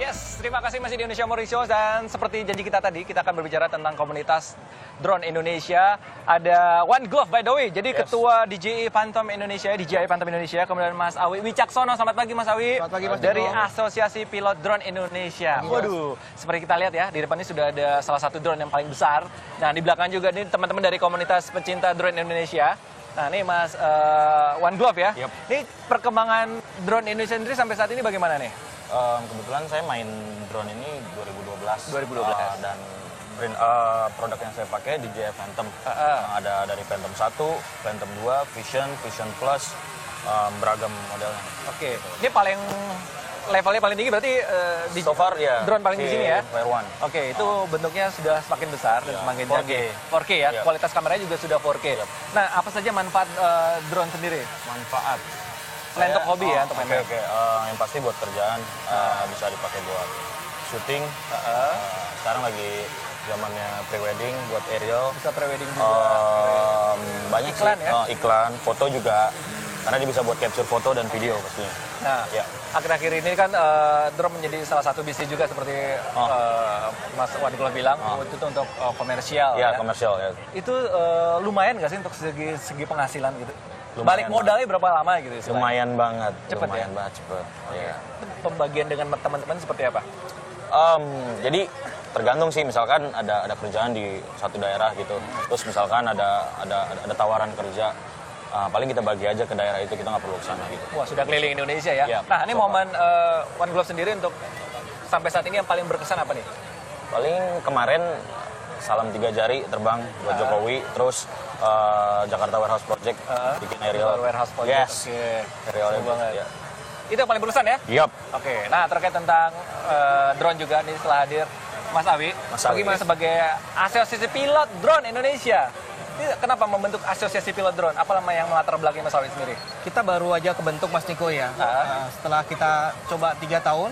Yes, terima kasih masih di Indonesia Morning Show, dan seperti janji kita tadi, kita akan berbicara tentang komunitas drone Indonesia. Ada One Glove by the way, jadi Ketua DJI Phantom Indonesia, kemudian Mas Awi Wicaksono. Selamat pagi Mas Awi. Selamat pagi Mas Dari Niko. Asosiasi Pilot Drone Indonesia. Waduh, seperti kita lihat ya, di depan ini sudah ada salah satu drone yang paling besar. Nah, di belakang juga nih teman-teman dari komunitas pecinta drone Indonesia. Nah, ini Mas One Glove ya. Yep. Ini perkembangan drone Indonesia sendiri sampai saat ini bagaimana nih? Kebetulan saya main drone ini 2012. 2012. Dan produk yang saya pakai DJI Phantom. Ada dari Phantom 1, Phantom 2, Vision Plus, beragam modelnya. Oke, ini levelnya paling tinggi berarti di So far ya, drone paling di sini ya? Fire One. Oke, itu bentuknya sudah semakin besar dan semakin 4K. canggih. 4K ya, Yep. kualitas kameranya juga sudah 4K. Yep. Nah, apa saja manfaat drone sendiri? Manfaat. Selain untuk hobi ya, untuk main. Oke. Yang pasti buat kerjaan, bisa dipakai buat syuting. Sekarang lagi zamannya pre-wedding, buat aerial. Bisa pre-wedding juga. Banyak Iklan sih. ya? Iklan, foto juga. Karena dia bisa buat capture foto dan video pastinya. Nah, Ya. akhir-akhir ini kan drone menjadi salah satu bisnis juga seperti Mas Wadikula bilang, itu untuk komersial. Ya, ya. komersial ya. Itu lumayan nggak sih untuk segi penghasilan gitu? Lumayan Balik modalnya berapa lama gitu? istilahnya? Lumayan banget. Cepet lumayan ya? banget cepet. Ya. Pembagian dengan teman-teman seperti apa? Jadi tergantung sih, misalkan ada kerjaan di satu daerah gitu, terus misalkan ada tawaran kerja, paling kita bagi aja ke daerah itu, kita nggak perlu kesana gitu. Wah, sudah keliling Indonesia ya? Iya, Nah, ini so far. momen One Glove sendiri untuk sampai saat ini yang paling berkesan apa nih? Paling kemarin salam 3 jari terbang buat Jokowi, terus Jakarta Warehouse Project bikin aerial. Warehouse Project. Yes. Oke. Aerial Seru banget. ya. Itu yang paling berkesan ya? Yup. Oke. Nah, terkait tentang drone juga nih setelah hadir Mas Awi. Mas Awi. Bagaimana sebagai Asosiasi Pilot Drone Indonesia? Ini kenapa membentuk Asosiasi Pilot Drone? Apa nama yang melatar belakangi Mas Awi sendiri? Kita baru aja kebentuk Mas Niko ya. Setelah kita coba 3 tahun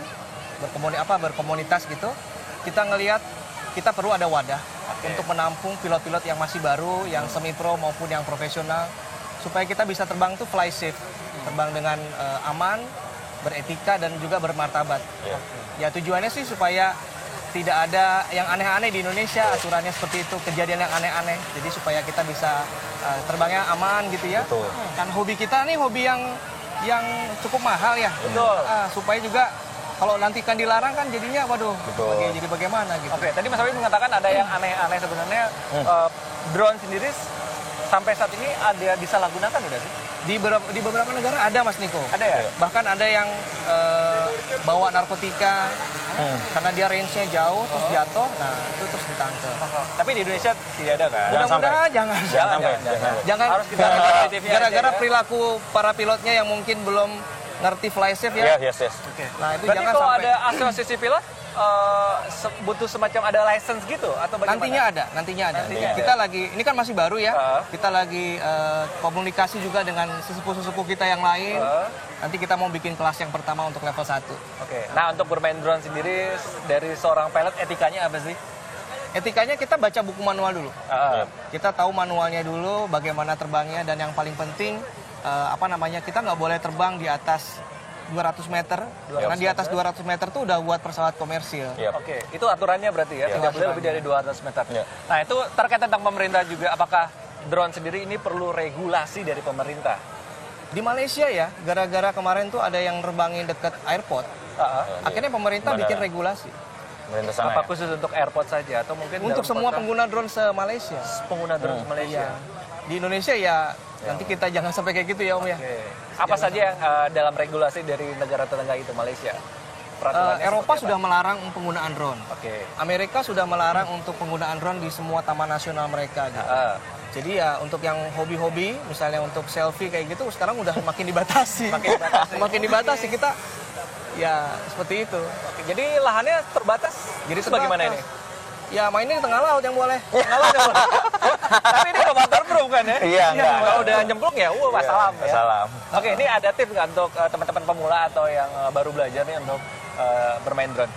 berkomunitas gitu, kita ngelihat kita perlu ada wadah untuk menampung pilot-pilot yang masih baru, yang semi pro maupun yang profesional, supaya kita bisa terbang tuh fly safe, terbang dengan aman, beretika dan juga bermartabat. Iya. Ya tujuannya sih supaya tidak ada yang aneh-aneh di Indonesia, aturannya seperti itu, kejadian yang aneh-aneh. Jadi supaya kita bisa terbangnya aman gitu ya. Betul. Kan hobi kita nih hobi yang cukup mahal ya. Betul. Supaya juga kalau nanti kan dilarang kan jadinya waduh, Betul. jadi bagaimana gitu. Oke, tadi Mas Awi mengatakan ada yang aneh-aneh sebenarnya. Drone sendiri sampai saat ini ada disalahgunakan udah sih? Di beberapa negara ada Mas Niko. Ada ya? Bahkan ada yang bawa narkotika karena dia range-nya jauh terus jatuh, nah itu terus ditangkap. Tapi di Indonesia tidak ada kan? Jangan sampai. Mudah-mudahan jangan. Jangan sampai. Jangan Harus kita lihat positifnya gara-gara aja, ya. perilaku para pilotnya yang mungkin belum ngerti fly safe Yes, ya. yes. Nah, itu Berarti jangan kalau sampai. ada asosiasi pilot, butuh semacam ada license gitu atau bagaimana? Nantinya ada. Nantinya Kita lagi, ini kan masih baru ya. Uh. Kita lagi komunikasi juga dengan sesepuh-sesepuh kita yang lain. Nanti kita mau bikin kelas yang pertama untuk level 1. Oke. Nah, untuk bermain drone sendiri dari seorang pilot etikanya apa sih? Etikanya kita baca buku manual dulu. Kita tahu manualnya dulu, bagaimana terbangnya, dan yang paling penting kita nggak boleh terbang di atas 200 meter. Karena di atas 200 meter tuh udah buat pesawat komersil. Yep. Oke, itu aturannya berarti ya, tidak boleh lebih dari 200 meter. Ya. Nah, itu terkait tentang pemerintah juga, apakah drone sendiri ini perlu regulasi dari pemerintah? Di Malaysia ya, gara-gara kemarin tuh ada yang nerbangin deket airport, akhirnya pemerintah Bandara. bikin regulasi. Pemerintah sana Apa ya? khusus untuk airport saja atau mungkin Untuk dalam semua kota- pengguna drone se-Malaysia. pengguna drone Malaysia? Iya. Di Indonesia ya, nanti kita jangan sampai kayak gitu ya Om ya. Oke. Apa saja yang dalam regulasi dari negara tetangga itu Malaysia? Peraturannya Eropa seperti sudah apa? melarang penggunaan drone. Oke. Amerika sudah melarang untuk penggunaan drone di semua taman nasional mereka gitu. Jadi ya untuk yang hobi-hobi, misalnya untuk selfie kayak gitu, sekarang udah makin dibatasi. Makin dibatasi kita, ya seperti itu. Oke, jadi lahannya terbatas. Jadi Terus bagaimana ini? Ya mainnya di tengah laut yang boleh. Ngalah dong. Tapi ini udah waterproof kan ya? Iya, enggak. Kalau udah nyemplung ya, wassalam ya. Salam. Oke, ini ada tips nggak untuk teman-teman pemula atau yang baru belajar nih untuk bermain drone?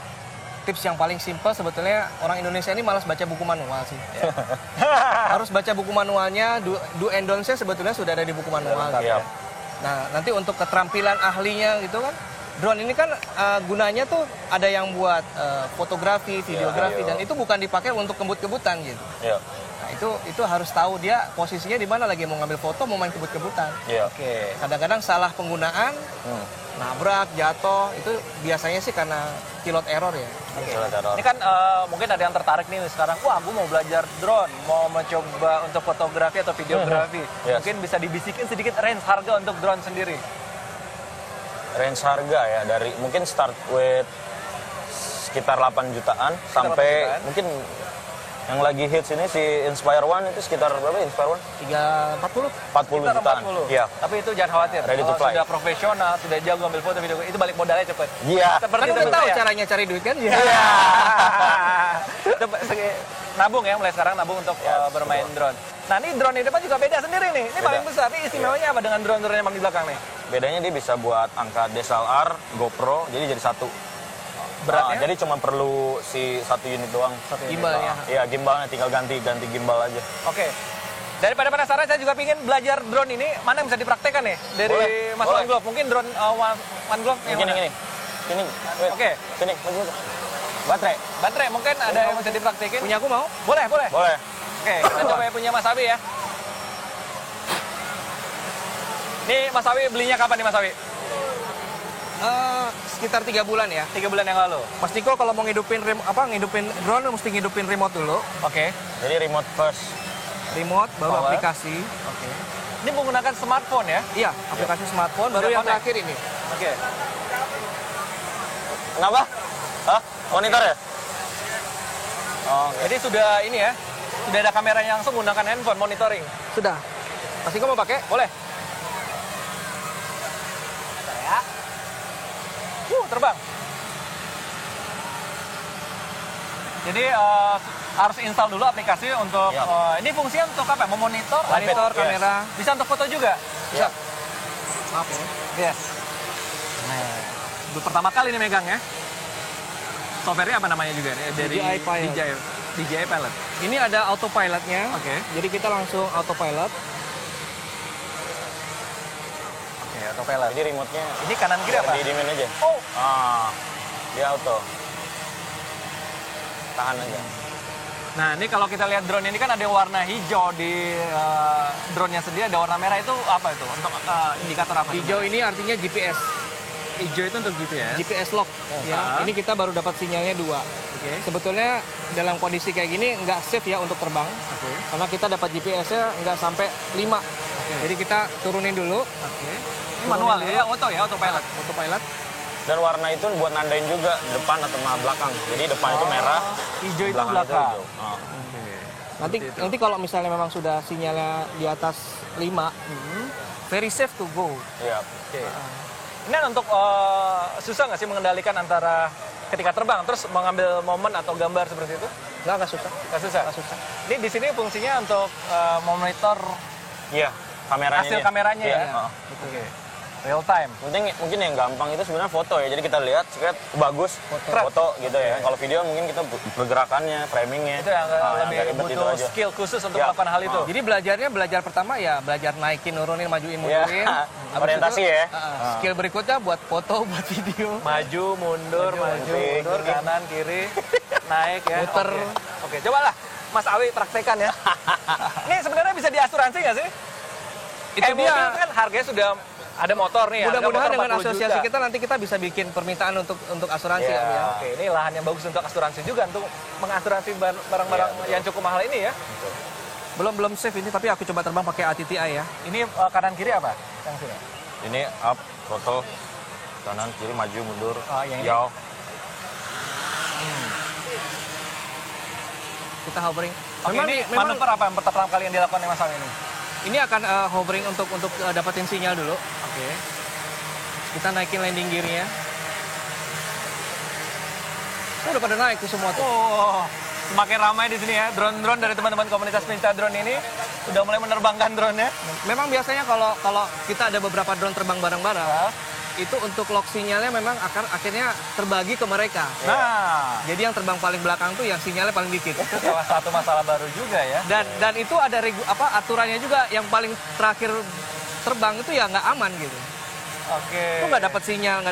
Tips yang paling simpel sebetulnya orang Indonesia ini malas baca buku manual sih. Harus baca buku manualnya, do and don't-nya sebetulnya sudah ada di buku manual. Lengkap, Gitu. ya. Nah, nanti untuk keterampilan ahlinya gitu kan, Drone ini kan gunanya tuh ada yang buat fotografi, videografi, video. dan itu bukan dipakai untuk kebut-kebutan gitu. Iya. Nah, itu harus tahu dia posisinya di mana, lagi mau ngambil foto, mau main kebut-kebutan. Iya. Oke. Kadang-kadang salah penggunaan, nabrak, jatuh, itu biasanya sih karena pilot error ya. Salah teror. Ini kan mungkin ada yang tertarik nih sekarang, wah aku mau belajar drone, mau mencoba untuk fotografi atau videografi. Yes. Mungkin bisa dibisikin sedikit range harga untuk drone sendiri. Range harga ya dari mungkin start with sekitar 8 jutaan sampai 8 jutaan. mungkin yang lagi hits ini si Inspire One itu sekitar berapa Inspire One? 340. 40 Sekitar jutaan. 40. Iya. Tapi itu jangan khawatir. Ready to Kalau fly. sudah profesional, sudah jago ambil foto video, itu balik modalnya cepet. Iya. Seperti Kan udah temen tahu saya. caranya cari duit kan? Iya. Itu nabung ya, mulai sekarang nabung untuk bermain drone. Nah ini drone di depan juga beda sendiri nih. Ini Beda. paling besar. Ini istimewanya apa dengan drone-drone yang di belakang nih? Bedanya dia bisa buat angkat DSLR, GoPro, jadi satu. Beratnya? Jadi cuma perlu si satu unit doang. Gimbalnya. Iya, gimbalnya tinggal ganti gimbal aja. Oke. Daripada penasaran, saya juga ingin belajar drone ini. Mana yang bisa dipraktekkan nih? Dari Boleh, Mas boleh. One Glove. Mungkin drone One Glove yang Ini mana? gini. Sini. wait. Oke. Sini, maju. Baterai. Baterai mungkin ada yang bisa dipraktekin. Punya aku mau? Boleh, boleh. Boleh. Oke, kita coba yang punya Mas Awi ya. Nih Mas Awi belinya kapan nih Mas Awi? Sekitar 3 bulan ya. 3 bulan yang lalu. Mas Niko kalau mau ngidupin ngidupin drone mesti ngidupin remote dulu. Oke. Jadi remote first. Remote baru Power. aplikasi. Oke. Ini menggunakan smartphone ya? Iya, aplikasi smartphone baru Udah yang connect? terakhir ini. Oke. Kenapa? Hah? Monitor ya? Oh, Jadi sudah ini ya, sudah ada kamera yang langsung menggunakan handphone monitoring. Sudah. Mas Niko mau pakai? Boleh. Saya. Terbang. Jadi harus install dulu aplikasi untuk Iya. ini fungsinya untuk apa? Memonitor, Monitor, Yes. kamera. bisa untuk foto juga. Iya. Maaf ya. Yes. Nah, itu pertama kali nih megang ya. Software-nya apa namanya juga? Dari DJI Pilot. DJI Pilot. Ini ada autopilotnya. Oke. Jadi kita langsung autopilot. Oke, autopilot. Jadi remote-nya Ini kanan kiri apa? didiemin aja. Oh, Dia auto. Tahan aja. nah ini kalau kita lihat drone ini kan ada warna hijau di drone-nya sendiri, ada warna merah itu apa itu? Untuk indikator apa? Hijau ini artinya GPS. Hijau itu untuk GPS. GPS lock. Ya. Ini kita baru dapat sinyalnya 2. Oke. Sebetulnya dalam kondisi kayak gini nggak safe ya untuk terbang. Oke. Karena kita dapat GPS-nya nggak sampai 5. Jadi kita turunin dulu Oke. Ini manual ya, auto ya, autopilot. autopilot. Dan warna itu buat nandain juga depan atau belakang. Jadi depan itu merah, Hijau itu belakang itu belakang. hijau. Oh. Nanti kalau misalnya memang sudah sinyalnya di atas 5, very safe to go. Iya. Oke. Ini untuk susah nggak sih mengendalikan antara ketika terbang terus mengambil momen atau gambar seperti itu? Nggak susah. Nggak susah. Nggak susah. Ini di sini fungsinya untuk memonitor Iya, kameranya hasil dia. kameranya Iya, ya. oh. Oke. Real time. Mungkin yang gampang itu sebenarnya foto ya. Jadi kita lihat sekret bagus foto gitu ya. Kalau video mungkin kita pergerakannya, framingnya. Itu yang agak lebih ribet itu butuh aja. skill khusus untuk Ya. melakukan hal itu. Jadi belajar pertama ya belajar naikin, nurunin, majuin, Iya. mundurin. Habis Orientasi itu, ya. Skill berikutnya buat foto, buat video. Maju, mundur, mundur, kanan, kiri, naik ya. Muter. Oke, cobalah Mas Awi praktekan ya. Ini sebenarnya bisa diasuransi nggak sih? Itu mobil dia. kan harganya sudah ada motor nih. harga Mudah-mudahan motor dengan 40 asosiasi juta. kita nanti kita bisa bikin permintaan untuk asuransi Iya. Om, ya. Oke, ini lahan yang bagus untuk asuransi juga untuk mengasuransi barang-barang yang cukup mahal ini ya. Belum safe ini, tapi aku coba terbang pakai ATTI ya. Ini kanan kiri apa? Yang sini. Ini up, throttle, kanan, kiri, maju, mundur, Oh, yang ini. yaw. Kita hovering. Oke, ini manuver apa yang pertama kali yang dilakukan oleh Mas Awi ini? Ini akan hovering untuk dapatin sinyal dulu. Oke. Kita naikin landing gear-nya. Udah pada naik tuh semua tuh. Oh, semakin ramai di sini ya. Drone-drone dari teman-teman komunitas pencinta drone ini sudah mulai menerbangkan drone-nya. Memang biasanya kalau kita ada beberapa drone terbang bareng-bareng, itu untuk lock sinyalnya memang akhirnya terbagi ke mereka. Nah, Jadi yang terbang paling belakang tuh yang sinyalnya paling dikit. itu salah satu masalah baru juga ya. Dan itu ada aturannya juga, yang paling terakhir terbang itu ya nggak aman gitu. Oke. Itu nggak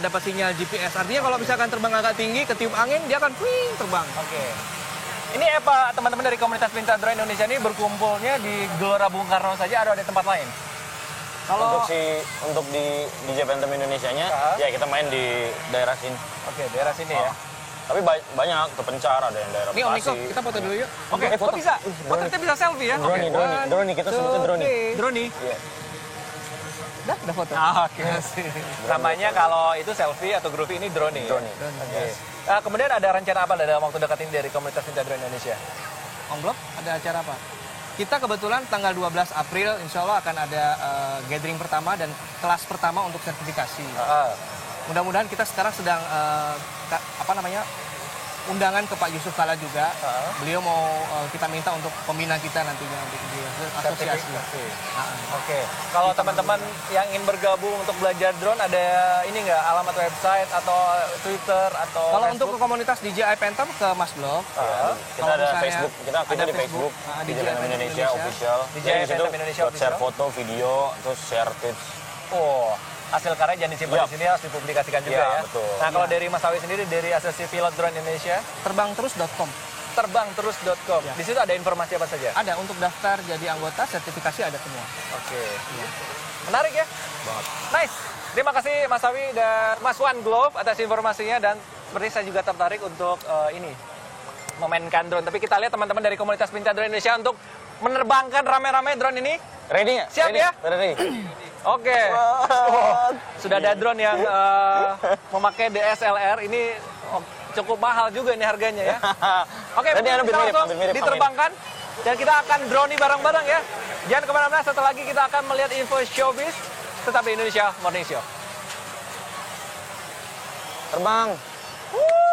dapat sinyal GPS. Artinya kalau misalkan terbang agak tinggi, ketiup angin, dia akan terbang. Oke. Ini apa teman-teman dari komunitas pecinta drone Indonesia ini berkumpulnya di Gelora Bung Karno saja atau ada tempat lain? Kalau Untuk di DJ Phantom Indonesianya, ya kita main di daerah sini. Oke, daerah sini ya. Tapi banyak terpencar, ada yang daerah ini Om Niko, Bekasi. kita foto dulu yuk. Oke, kok bisa? Oh, ternyata bisa selfie ya? Drone kita sebutnya drone. Drone. Iya. Udah foto. Oke. Namanya kalau itu selfie atau groovy ini drone. Drone. Oke. Kemudian ada rencana apa dalam waktu dekat ini dari komunitas pecinta drone Indonesia? Om Blok, ada acara apa? Kita kebetulan tanggal 12 April, insya Allah akan ada gathering pertama dan kelas pertama untuk sertifikasi. Mudah-mudahan kita sekarang sedang undangan ke Pak Yusuf Kala juga. Beliau mau kita minta untuk pembina kita nantinya untuk di asosiasi. Oke. Kalau teman-teman yang ingin bergabung untuk belajar drone, ada ini nggak alamat website atau Twitter atau Kalau Facebook? untuk ke komunitas DJI Phantom ke Mas Blok. Kita ada Facebook, kita aktif di Facebook, DJ Phantom Indonesia official. DJ Jadi di situ Phantom Indonesia buat share official. foto, video, terus share tips. Oh, hasil karya jangan disimpan di sini, harus dipublikasikan juga Iya, ya. betul. Nah, kalau dari Mas Awi sendiri dari Asosiasi Pilot Drone Indonesia, Terbangterus.com. terbangterus.com. Ya. Di situ ada informasi apa saja? Ada untuk daftar jadi anggota, sertifikasi ada semua. Oke. Menarik ya? Nice. Terima kasih Mas Awi dan Mas One Glove atas informasinya, dan seperti saya juga tertarik untuk memainkan drone. Tapi kita lihat teman-teman dari komunitas pecinta drone Indonesia untuk menerbangkan rame-rame drone ini. Ready nggak? Siap Ready? ya? Ready. Oke. Oh, sudah ada drone yang memakai DSLR. Ini cukup mahal juga ini harganya ya. Oke, Tadi mungkin hampir kita mirip, langsung hampir mirip sama diterbangkan. Dan kita akan drone bareng-bareng ya. Jangan kemana-mana, setelah lagi kita akan melihat info showbiz. Tetap di Indonesia Morning Show. Terbang. Woo!